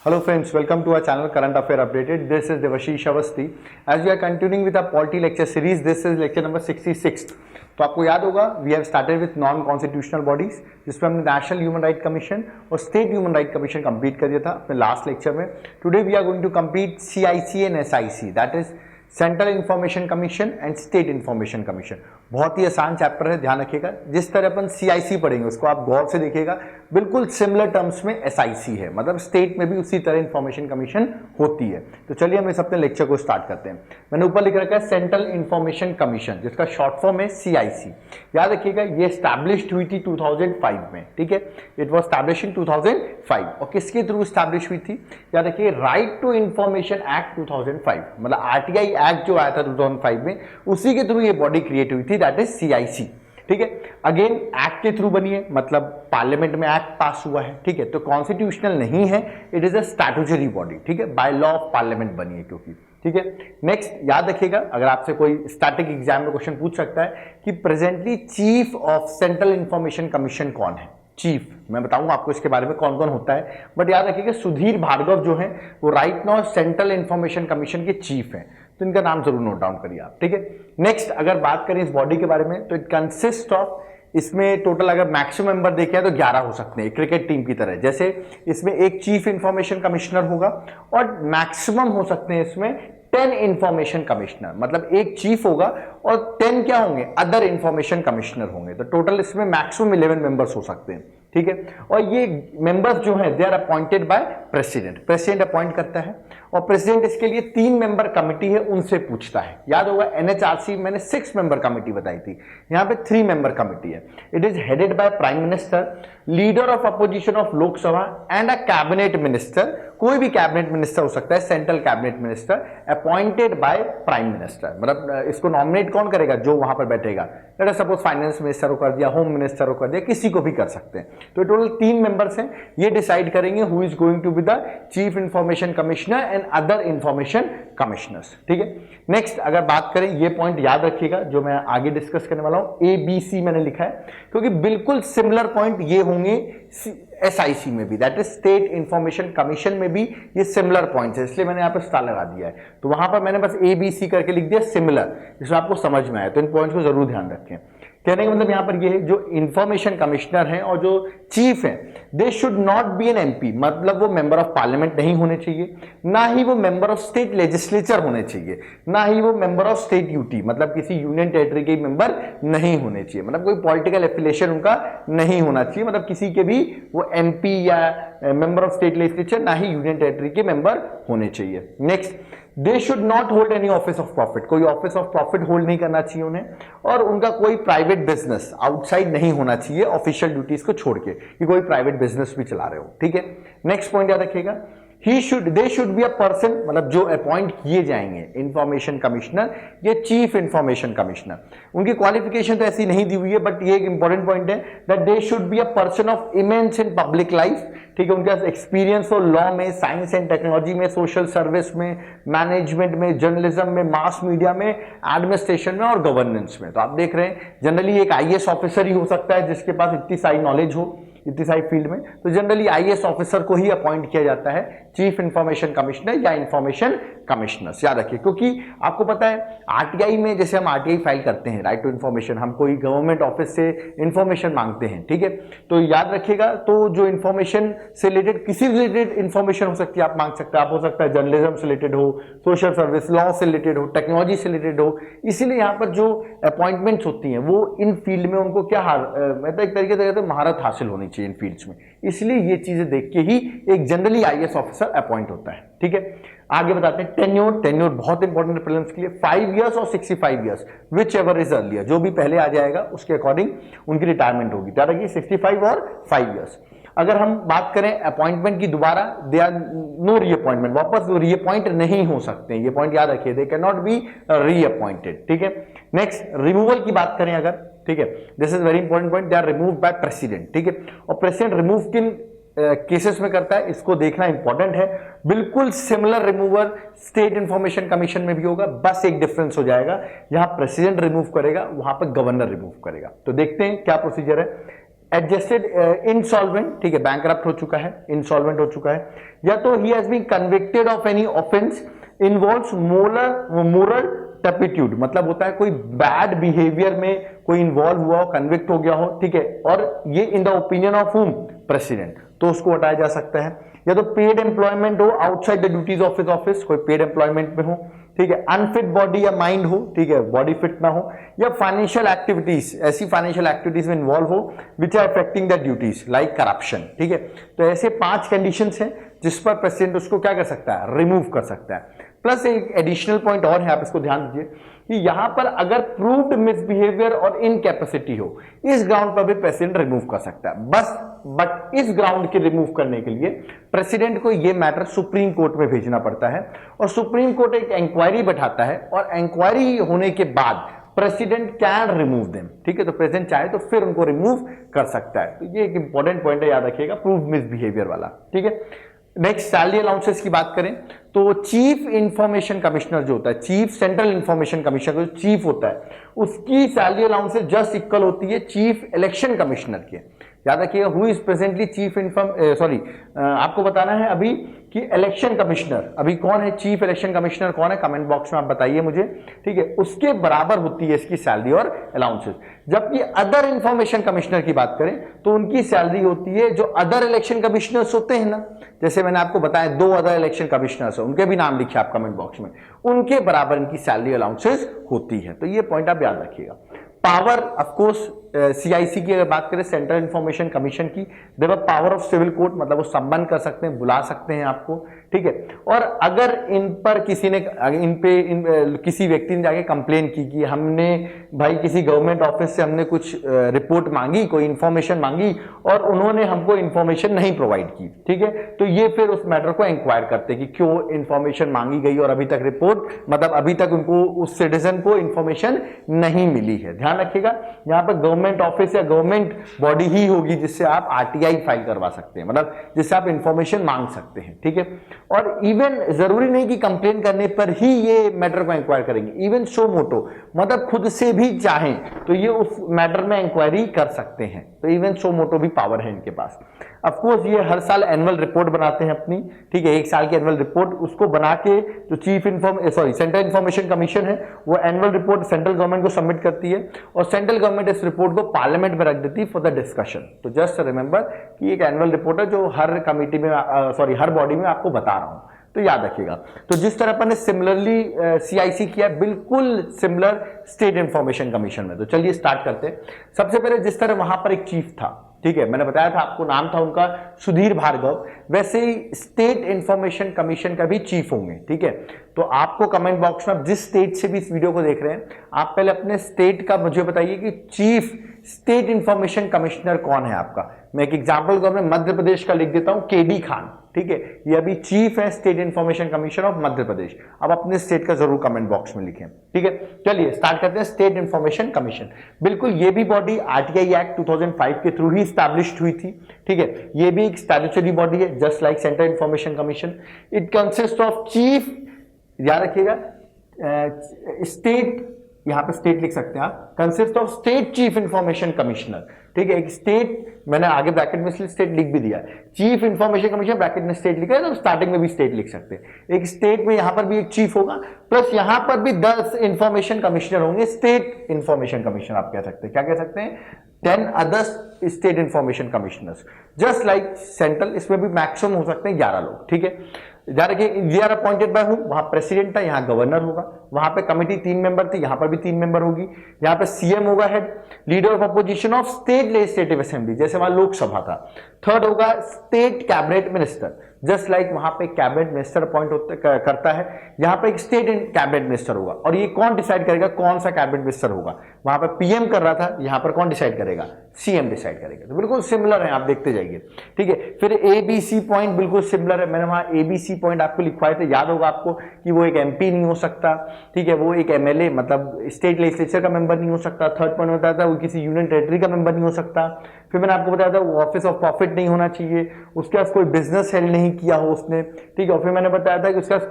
Hello friends, welcome to our channel Current Affair Updated. This is Dewashish Avasti. As we are continuing with our Polity-Lecture series, this is lecture number 66. तो आपको याद होगा we have started with non constitutional bodies जिसमें हमने national human right commission और state human right commission complete कर दिया था अपने लास्ट लेक्चर में. Today we are going to complete CIC and SIC, that is central information commission and state information commission. बहुत ही आसान चैप्टर है, ध्यान रखिएगा. जिस तरह अपन CIC पढ़ेंगे उसको आप गौर से देखिएगा, बिल्कुल सिमिलर टर्म्स में SIC है, मतलब स्टेट में भी उसी तरह इंफॉर्मेशन कमीशन होती है. तो चलिए हम इस अपने लेक्चर को स्टार्ट करते हैं. मैंने ऊपर लिख रखा है सेंट्रल इंफॉर्मेशन कमीशन, जिसका शॉर्ट फॉर्म है CIC. याद रखिएगा ये स्टैब्लिश्ड हुई थी 2005 में, ठीक है. It was establish in 2005. और किसके थ्रू स्टैब्लिश हुई थी? याद रखिए राइट टू इंफॉर्मेशन एक्ट 2005, मतलब RTI एक्ट जो आया था 2005 में, उसी के थ्रू ये बॉडी क्रिएट हुई थी, दैट इज CIC. ठीक है. अगेन एक्ट के थ्रू बनी है, मतलब पार्लियामेंट में एक्ट पास हुआ है, ठीक है. तो कॉन्स्टिट्यूशनल नहीं है, it is a statutory body, ठीक है. बाय लॉ ऑफ पार्लियामेंट बनी है क्योंकि, ठीक है. नेक्स्ट याद रखिएगा, अगर आपसे कोई स्टैटिक एग्जाम में क्वेश्चन पूछ सकता है कि presently chief of central information commission कौन है. चीफ मैं बताऊंगा आपको इसके बारे में कौन कौन होता है, बट याद रखिएगा सुधीर भार्गव जो है वो right now central information commission के चीफ हैं, तो इनका नाम जरूर नोट डाउन करिए आप, ठीक है. नेक्स्ट अगर बात करें इस बॉडी के बारे में तो इट कंसिस्ट ऑफ, इसमें टोटल अगर मैक्सिमम मेंबर देखें तो 11 हो सकते हैं, क्रिकेट टीम की तरह. जैसे इसमें एक चीफ इंफॉर्मेशन कमिश्नर होगा और मैक्सिमम हो सकते हैं इसमें 10 इंफॉर्मेशन कमिश्नर, मतलब एक चीफ होगा और 10 क्या होंगे, अदर इंफॉर्मेशन कमिश्नर होंगे. तो टोटल इसमें मैक्सिमम 11 मेंबर्स हो सकते हैं, ठीक है. और ये मेंबर्स जो हैं they are appointed by president. President appoint करता है और प्रेसिडेंट इसके लिए 3 मेंबर कमिटी है उनसे पूछता है. याद होगा NHRC मैंने 6 मेंबर कमिटी बताई थी, यहां पे 3 मेंबर कमिटी है. It is headed by prime minister, leader of opposition of Lok Sabha and a cabinet minister. कोई भी कैबिनेट मिनिस्टर हो सकता है, central cabinet minister appointed by prime minister. मतलब इसको नॉमिनेट कौन करेगा, जो वहां पर बैठेगा. Let us suppose finance minister को कर दिया, होम मिनिस्टर को कर दिया, किसी को भी कर सकते हैं. तो टोटल 3 मेंबर्स हैं, ये डिसाइड करेंगे who is going to be the chief information commissioner and other information commissioners, ठीक है. नेक्स्ट अगर बात करें, ये पॉइंट याद रखिएगा जो मैं आगे डिस्कस करने वाला हूं, ABC मैंने लिखा है क्योंकि बिल्कुल सिमिलर पॉइंट ये होंगे SIC में भी, that is state information commission में भी ये सिमिलर पॉइंट्स है, इसलिए मैंने यहाँ पे स्टार लगा दिया है. तो वहां पर मैंने बस ABC करके लिख दिया सिमिलर, जिसमें आपको समझ में आया. तो इन पॉइंट्स को जरूर ध्यान रखें. कहने का मतलब यहां पर ये है जो इंफॉर्मेशन कमिश्नर हैं और जो चीफ हैं, they should not be an MP, मतलब वो मेंबर ऑफ पार्लियामेंट नहीं होने चाहिए, ना ही वो मेंबर ऑफ स्टेट लेजिस्लेचर होने चाहिए, ना ही वो मेंबर ऑफ स्टेट यूटी, मतलब किसी यूनियन टेरिटरी के मेंबर नहीं होने चाहिए, मतलब कोई पॉलिटिकल एफिलिएशन उनका नहीं होना चाहिए, मतलब किसी के भी वो MP या मेंबर ऑफ स्टेट लेजिस्लेचर, ना ही यूनियन टेरिटरी के मेंबर होने चाहिए. Next they should not hold any office of profit, कोई ऑफिस ऑफ प्रॉफिट होल्ड नहीं करना चाहिए उन्हें, और उनका कोई प्राइवेट बिजनेस आउटसाइड नहीं होना चाहिए ऑफिशियल ड्यूटीज को छोड़ के, कि कोई प्राइवेट बिजनेस भी चला रहे हो, ठीक है. नेक्स्ट पॉइंट याद रखिएगा, they should be a person, मतलब जो अपॉइंट किए जाएंगे इंफॉर्मेशन कमिश्नर या चीफ इंफॉर्मेशन कमिश्नर, उनकी क्वालिफिकेशन तो ऐसी नहीं दी हुई है, बट ये एक इंपॉर्टेंट पॉइंट है that they should be a person of immense in public life, ठीक है. उनके पास एक्सपीरियंस हो लॉ में, साइंस एंड टेक्नोलॉजी में, सोशल सर्विस में, मैनेजमेंट में, जर्नलिज्म में, मास मीडिया में, एडमिनिस्ट्रेशन में और गवर्नेंस में. तो आप देख रहे हैं जनरली एक IAS ऑफिसर ही हो सकता है जिसके पास इतनी सारी नॉलेज हो इतनी सारी फील्ड में. तो जनरली IAS ऑफिसर को ही अपॉइंट किया जाता है चीफ इंफॉर्मेशन कमिश्नर या इंफॉर्मेशन कमिश्नर्स. याद रखिए, क्योंकि आपको पता है RTI में जैसे हम RTI फाइल करते हैं, राइट टू इंफॉर्मेशन, हम कोई गवर्नमेंट ऑफिस से इंफॉर्मेशन मांगते हैं, ठीक है. तो याद रखिएगा, तो जो इंफॉर्मेशन से रिलेटेड किसी रिलेटेड इंफॉर्मेशन हो सकती है, आप मांग सकते हैं. आप हो सकता है जर्नलिज्म से रिलेटेड हो, सोशल सर्विस, लॉ से रिलेटेड हो, टेक्नोलॉजी से रिलेटेड हो. इसीलिए यहाँ पर जो अपॉइंटमेंट्स होती हैं वो इन फील्ड में उनको क्या मतलब एक तरीके से कहते हैं महारत हासिल होनी चाहिए इन फील्ड्स में, इसलिए ये चीजें देख के ही एक जनरली IAS ऑफिसर अपॉइंट होता है, ठीक है. आगे बताते हैं टेन्योर बहुत इंपॉर्टेंट है प्रीलिम्स के लिए. 5 इयर्स और 65 years, which ever is earlier, जो भी पहले आ जाएगा उसके अकॉर्डिंग उनकी रिटायरमेंट होगी. क्या रहेगी, 65 और 5 इयर्स. अगर हम बात करें अपॉइंटमेंट की, दोबारा दे आर नो रीअपॉइंटमेंट, वापस रीअपॉइंट नहीं हो सकते, ये पॉइंट याद रखिए, they can not be reappointed, ठीक है. नेक्स्ट रिमूवल की बात करें अगर, ठीक है, this is very important point, they are removed by president, ठीक है. और प्रेसिडेंट रिमूव किन केसेस में करता है, इसको देखना इंपॉर्टेंट है. बिल्कुल similar remover state information commission में भी होगा, बस एक डिफरेंस हो जाएगा, यहां प्रेसिडेंट रिमूव करेगा, वहां पर गवर्नर रिमूव करेगा. तो देखते हैं क्या प्रोसीजर है. एडजस्टेड इंसॉल्वेंट, ठीक है, बैंकरप्ट हो चुका है, इंसॉल्वेंट हो चुका है, या तो ही has been convicted of any offence involves moral turpitude, मतलब होता है कोई बैड बिहेवियर में कोई इन्वॉल्व हुआ हो, कन्विक्ट हो गया हो, ठीक है, और ये इन द ओपिनियन ऑफ हुम, प्रेसिडेंट, तो उसको हटाया जा सकता है। या तो पेड एम्प्लॉयमेंट हो outside the duties of his office, कोई पेड एम्प्लॉयमेंट में हो, ठीक है, अनफिट बॉडी या माइंड हो, ठीक है, बॉडी फिट ना हो, या फाइनेंशियल एक्टिविटीज, ऐसी फाइनेंशियल एक्टिविटीज में इन्वॉल्व हो which are affecting the duties like corruption, ठीक है। तो ऐसे 5 कंडीशंस हैं जिस पर प्रेसिडेंट उसको क्या कर सकता है, रिमूव कर सकता है। प्लस एक एडिशनल पॉइंट और है, आप इसको ध्यान दीजिए कि यहां पर अगर प्रूव्ड मिसबिहेवियर और इनकैपेसिटी हो, इस ग्राउंड पर भी प्रेसिडेंट रिमूव कर सकता है बस। बट इस ग्राउंड के रिमूव करने के लिए प्रेसिडेंट को यह मैटर सुप्रीम कोर्ट में भेजना पड़ता है, और सुप्रीम कोर्ट एक इंक्वायरी बैठाता है, और इंक्वायरी होने के बाद प्रेसिडेंट कैन रिमूव देम, ठीक है। तो प्रेसिडेंट चाहे तो फिर उनको रिमूव कर सकता है। तो ये एक इंपॉर्टेंट पॉइंट है, याद रखिएगा, प्रूव्ड मिसबिहेवियर वाला, ठीक है। नेक्स्ट सैलरी अलाउंसेस की बात करें तो चीफ इंफॉर्मेशन कमिश्नर जो होता है, चीफ सेंट्रल इंफॉर्मेशन कमिश्नर जो चीफ होता है, उसकी सैलरी अलाउंसेस जस्ट इक्वल होती है चीफ इलेक्शन कमिश्नर के। याद रखिएगा, हु इज प्रेजेंटली चीफ आपको बताना है अभी कि इलेक्शन कमिश्नर अभी कौन है, चीफ इलेक्शन कमिश्नर कौन है, कमेंट बॉक्स में आप बताइए मुझे, ठीक है। उसके बराबर होती है इसकी सैलरी और अलाउंसेस। जबकि अदर इंफॉर्मेशन कमिश्नर की बात करें तो उनकी सैलरी होती है जो अदर इलेक्शन कमिश्नर्स होते हैं ना, जैसे मैंने आपको बताया 2 अदर इलेक्शन कमिश्नर्स हैं, उनके भी नाम लिखे आप कमेंट बॉक्स में, उनके बराबर इनकी सैलरी अलाउंसेस होती है। तो ये पॉइंट आप याद रखिएगा। पावर ऑफ कोर्स सीआईसी की अगर बात करें, सेंट्रल इंफॉर्मेशन कमीशन की, they have power of civil court, मतलब वो सम्मान कर सकते हैं, बुला सकते हैं आपको, ठीक है। और अगर इन पर किसी ने किसी व्यक्ति ने जाके कंप्लेन की कि हमने भाई किसी गवर्नमेंट ऑफिस से हमने कुछ रिपोर्ट मांगी, कोई इंफॉर्मेशन मांगी और उन्होंने हमको इंफॉर्मेशन नहीं प्रोवाइड की, ठीक है, तो ये फिर उस मैटर को इंक्वायर करते हैं कि क्यों इंफॉर्मेशन मांगी गई और अभी तक रिपोर्ट, मतलब अभी तक उनको उस सिटीजन को इंफॉर्मेशन नहीं मिली है। ध्यान रखिएगा, यहाँ पर गवर्नमेंट ऑफिस या गवर्नमेंट बॉडी ही होगी जिससे आप आरटीआई फाइल करवा सकते हैं, मतलब जिससे आप इंफॉर्मेशन मांग सकते हैं, ठीक है। और इवन जरूरी नहीं कि कंप्लेन करने पर ही ये मैटर को इंक्वायर करेंगे, इवन सो मोटो, मतलब खुद से भी चाहें तो ये उस मैटर में इंक्वायरी कर सकते हैं। तो इवन सो मोटो भी पावर है इनके पास। ऑफ कोर्स ये हर साल एनुअल रिपोर्ट बनाते हैं अपनी, ठीक है, 1 साल की एनुअल रिपोर्ट, उसको बना के जो सेंट्रल इंफॉर्मेशन कमीशन है वो एनुअल रिपोर्ट सेंट्रल गवर्नमेंट को सबमिट करती है और सेंट्रल गवर्नमेंट इस रिपोर्ट को पार्लियामेंट में रख देती है फॉर द डिस्कशन। तो जस्ट रिमेंबर कि एक एनुअल रिपोर्ट है जो हर कमिटी में हर बॉडी में आपको बता रहा हूं, तो याद रखिएगा। तो जिस तरह अपन ने सिमिलरली सीआईसी किया, बिल्कुल सिमिलर स्टेट इंफॉर्मेशन कमीशन में। तो चलिए स्टार्ट करते हैं। सबसे पहले जिस तरह वहां पर एक चीफ था, ठीक है, मैंने बताया था आपको, नाम था उनका सुधीर भार्गव, वैसे ही स्टेट इंफॉर्मेशन कमीशन का भी चीफ होंगे, ठीक है। तो आपको कमेंट बॉक्स में, आप जिस स्टेट से भी इस वीडियो को देख रहे हैं, आप पहले अपने स्टेट का मुझे बताइए कि चीफ स्टेट इंफॉर्मेशन कमिश्नर कौन है आपका। मैं एक एग्जांपल को अपने मध्य प्रदेश का लिख देता हूं, केडी खान, ठीक है, ये अभी चीफ है state information commission of Madhya Pradesh. अब अपने स्टेट का जरूर कमेंट बॉक्स में लिखें, ठीक है। चलिए स्टार्ट करते हैं। स्टेट इंफॉर्मेशन कमीशन, बिल्कुल ये भी बॉडी आरटीआई एक्ट 2005 के थ्रू ही स्टैब्लिश्ड हुई थी, ठीक है। ये भी एक स्टैट्यूटरी बॉडी है just like central information commission. It consist of chief, याद रखिएगा, स्टेट, यहां पे स्टेट लिख सकते हैं आप, consist of state chief information commissioner, ठीक है। एक स्टेट, मैंने आगे ब्रैकेट में स्टेट लिख भी दिया, चीफ इंफॉर्मेशन कमीशन ब्रैकेट में स्टेट लिखा है, तो स्टार्टिंग में भी स्टेट लिख सकते हैं। एक स्टेट में यहां पर भी एक चीफ होगा, प्लस यहां पर भी 10 इंफॉर्मेशन कमिश्नर होंगे, स्टेट इंफॉर्मेशन कमिश्नर आप कह सकते हैं। क्या कह सकते हैं? 10 other state information commissioners, just like central. इसमें भी मैक्सिमम हो सकते हैं 11 लोग, ठीक है। दे आर अपॉइंटेड बाय हूं, वहां प्रेसिडेंट था, यहां गवर्नर होगा, वहां पे कमिटी 3 मेंबर थी, यहां पर भी 3 मेंबर होगी। यहां पे सीएम होगा head, leader of opposition of state legislative assembly, जैसे वहां लोकसभा था। थर्ड होगा state cabinet minister, just like वहां पे कैबिनेट मिनिस्टर अपॉइंट करता है, यहां पे एक स्टेट कैबिनेट मिनिस्टर होगा। और ये कौन डिसाइड करेगा कौन सा कैबिनेट मिनिस्टर होगा? वहां पे पीएम कर रहा था, यहां पर कौन डिसाइड करेगा? सीएम डिसाइड करेगा। तो बिल्कुल सिमिलर है, आप देखते जाइए, ठीक है। फिर एबीसी पॉइंट बिल्कुल सिमिलर है, मैंने वहां एबीसी पॉइंट आपको लिखवाए थे, याद होगा आपको कि वो एक एमपी नहीं हो सकता, ठीक है, वो एक एमएलए मतलब स्टेट लेजिस्लेचर का मेंबर नहीं हो सकता। थर्ड पॉइंट बताया था वो किसी यूनियन टेरिटरी का मेंबर नहीं हो सकता। फिर मैंने आपको बताया था वो ऑफिस ऑफ प्रॉफिट नहीं होना चाहिए, उसके पास कोई बिजनेस हेल्ड नहीं किया हो उसने, ठीक है। और फिर मैंने बताया था कि उसके पास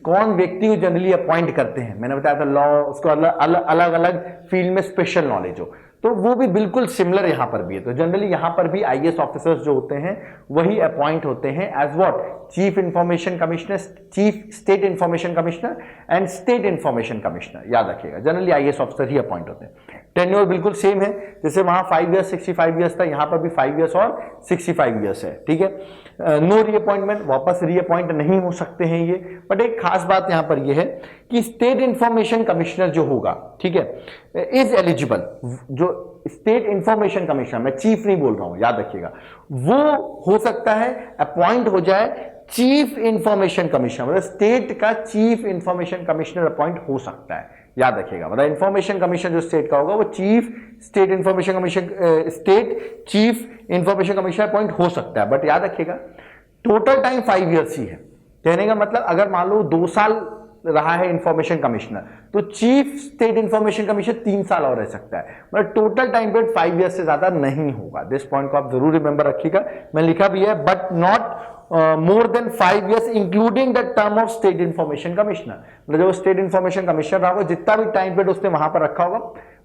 कौन व्यक्ति को जनरली अपॉइंट करते हैं, मैंने बताया था लॉ, उसको अलग अलग फील्ड में स्पेशल नॉलेज हो। तो वो भी बिल्कुल सिमिलर यहां पर भी है। तो जनरली यहां पर भी आईएएस ऑफिसर्स जो होते हैं वही अपॉइंट होते हैं as what, chief information commissioner, chief state information commissioner and state information commissioner, याद रखिएगा जनरली आईएएस ऑफिसर ही अपॉइंट होते हैं। टेन्योर बिल्कुल सेम है, जैसे वहां 5 ईयर्स 65 ईयर्स था, यहां पर भी 5 ईयर्स और 65 ईयर्स है, ठीक है। नो रीअपॉइंटमेंट, वापस रीअपॉइंट नहीं हो सकते हैं ये। बट एक खास बात यहां पर ये है कि स्टेट इंफॉर्मेशन कमिश्नर जो होगा, ठीक है, इज एलिजिबल, जो स्टेट इंफॉर्मेशन कमिश्नर, मैं चीफ नहीं बोल रहा हूं, याद रखिएगा, वो हो सकता है अपॉइंट हो जाए चीफ इंफॉर्मेशन कमिश्नर, मतलब स्टेट का चीफ इंफॉर्मेशन कमिश्नर अपॉइंट हो सकता है, याद रखिएगा। मतलब इंफॉर्मेशन कमीशन जो स्टेट का होगा वो chief state information commission, state chief information commissioner appoint हो सकता है। बट याद रखिएगा टोटल टाइम 5 ईयर्स ही है। कहने का मतलब अगर मान लो 2 साल रहा है इंफॉर्मेशन कमिश्नर, तो चीफ स्टेट इंफॉर्मेशन कमिश्नर 3 साल और रह सकता है, मतलब टोटल टाइम पीरियड 5 ईयर्स से ज्यादा नहीं होगा। दिस पॉइंट को आप जरूर रिमेंबर रखिएगा, मैं लिखा भी है, but not more than 5 years including the term of state information commissioner. मतलब जो स्टेट इंफॉर्मेशन कमिश्नर रहा होगा, जितना भी टाइम पीरियड उसने वहां पर रखा होगा,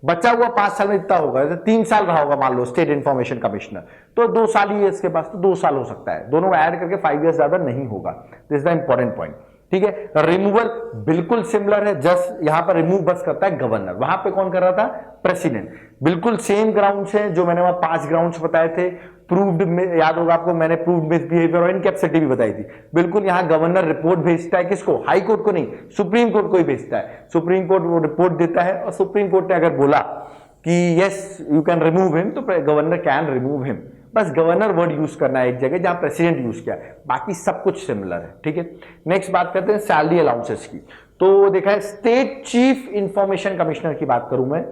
बचा हुआ 5 साल में जितना होगा, जैसे 3 साल रहा होगा मान लो स्टेट इंफॉर्मेशन कमिश्नर, तो 2 साल ही है इसके पास, तो 2 साल हो सकता है, दोनों को ऐड करके 5 ईयर्स ज्यादा नहीं होगा। This is the important point, ठीक है। रिमूवल बिल्कुल सिमिलर है, जस्ट यहां पर रिमूव बस करता है गवर्नर, वहां पे कौन कर रहा था, प्रेसिडेंट। बिल्कुल सेम ग्राउंड्स हैं जो मैंने वहां 5 ग्राउंड्स बताए थे, प्रूव्ड में, याद होगा आपको, मैंने प्रूव्ड मिसबिहेवियर और इनकैपेसिटी भी बताई थी। बिल्कुल यहां गवर्नर रिपोर्ट भेजता है, किसको, हाई कोर्ट को नहीं, सुप्रीम कोर्ट को ही भेजता है। सुप्रीम कोर्ट वो रिपोर्ट देता है और सुप्रीम कोर्ट ने अगर बोला कि yes you can remove him, तो गवर्नर कैन रिमूव हिम। बस गवर्नर वर्ड यूज करना है एक जगह जहां प्रेसिडेंट यूज किया है, बाकी सब कुछ सिमिलर है, ठीक है। नेक्स्ट बात करते हैं सैलरी अलाउंसेस की। तो देखा है स्टेट चीफ इंफॉर्मेशन कमिश्नर की बात करूं मैं,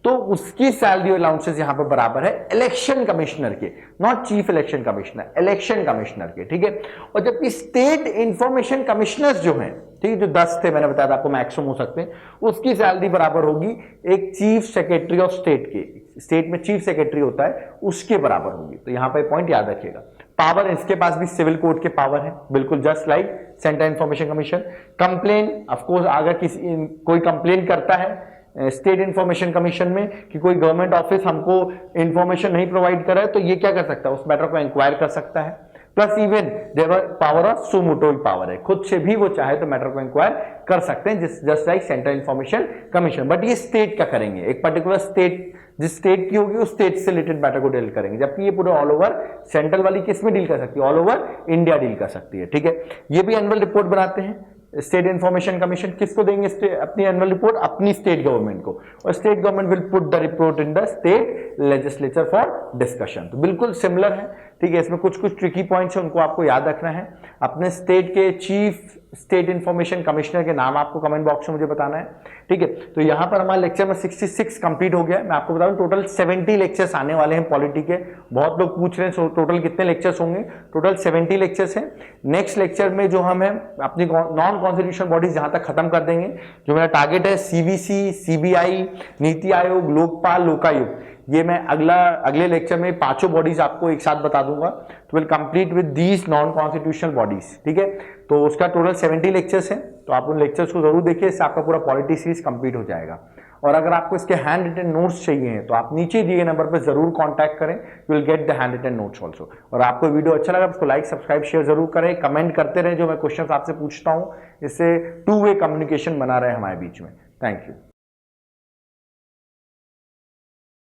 तो उसकी सैलरी अलाउंसेस यहां पर बराबर है इलेक्शन कमिश्नर के, not chief election commissioner, election commissioner के, ठीक है। और जबकि स्टेट इंफॉर्मेशन कमिश्नर्स जो हैं, ठीक है, जो 10 थे मैंने बताया था आपको, मैक्सिमम हो सकते हैं, उसकी सैलरी बराबर होगी एक चीफ सेक्रेटरी ऑफ स्टेट के, स्टेट में चीफ सेक्रेटरी होता है, उसके बराबर होगी। तो यहां पर पॉइंट याद रखिएगा। पावर इसके पास भी सिविल कोर्ट के पावर है, बिल्कुल just like central information commission. Complain, of course अगर किसी कोई कंप्लेन करता है स्टेट इंफॉर्मेशन कमीशन में कि कोई गवर्नमेंट ऑफिस हमको इंफॉर्मेशन नहीं प्रोवाइड कर रहा है, तो ये क्या कर सकता है, उस मैटर को इंक्वायर कर सकता है। Plus even their power of suo motu power है, खुद से भी वो चाहे तो मैटर को इंक्वायर कर सकते हैं, just like central information commission. But ये स्टेट का करेंगे, एक पर्टिकुलर स्टेट, जिस स्टेट की होगी उस स्टेट से रिलेटेड मैटर को डील करेंगे, जबकि ये पूरे ऑल ओवर सेंट्रल वाली किस में डील कर सकती है, ऑल ओवर इंडिया डील कर सकती है, ठीक है। ये भी एनुअल रिपोर्ट बनाते हैं स्टेट इंफॉर्मेशन कमीशन, किसको देंगे अपनी एनुअल रिपोर्ट, अपनी स्टेट गवर्नमेंट को, और state government will put the report in the state legislature for discussion. तो बिल्कुल सिमिलर है, ठीक है। इसमें कुछ कुछ ट्रिकी पॉइंट्स है, उनको आपको याद रखना है। अपने स्टेट के चीफ स्टेट इंफॉर्मेशन कमिश्नर के नाम आपको कमेंट बॉक्स में मुझे बताना है, ठीक है। तो यहां पर हमारा लेक्चर में 66 कंप्लीट हो गया। मैं आपको बता दूं टोटल 70 लेक्चर्स आने वाले हैं पॉलिटी के। बहुत लोग पूछ रहे हैं टोटल कितने लेक्चर्स होंगे, टोटल 70 लेक्चर्स हैं। नेक्स्ट लेक्चर में जो हम है अपनी नॉन कॉन्स्टिट्यूशनल बॉडीज जहां तक खत्म कर देंगे, जो मेरा टारगेट है सीबीसी, सीबीआई, नीति आयोग, लोकपाल, लोकायुक्त, ये मैं अगले लेक्चर में 5 बॉडीज आपको एक साथ बता दूंगा। तो will complete with these non constitutional bodies, ठीक है। तो उसका टोटल 70 लेक्चर्स हैं, तो आप उन लेक्चर्स को जरूर देखिए, इससे आपका पूरा पॉलिटी सीरीज कंप्लीट हो जाएगा। और अगर आपको इसके हैंड रिटन नोट्स चाहिए हैं तो आप नीचे दिए नंबर पर जरूर कांटेक्ट करें, you will get the hand written notes also. और आपको वीडियो अच्छा लगा उसको लाइक, सब्सक्राइब, शेयर जरूर करें, कमेंट करते रहें जो मैं क्वेश्चंस आपसे पूछता हूं, इससे 2 वे कम्युनिकेशन बना रहे हमारे बीच में। Thank you.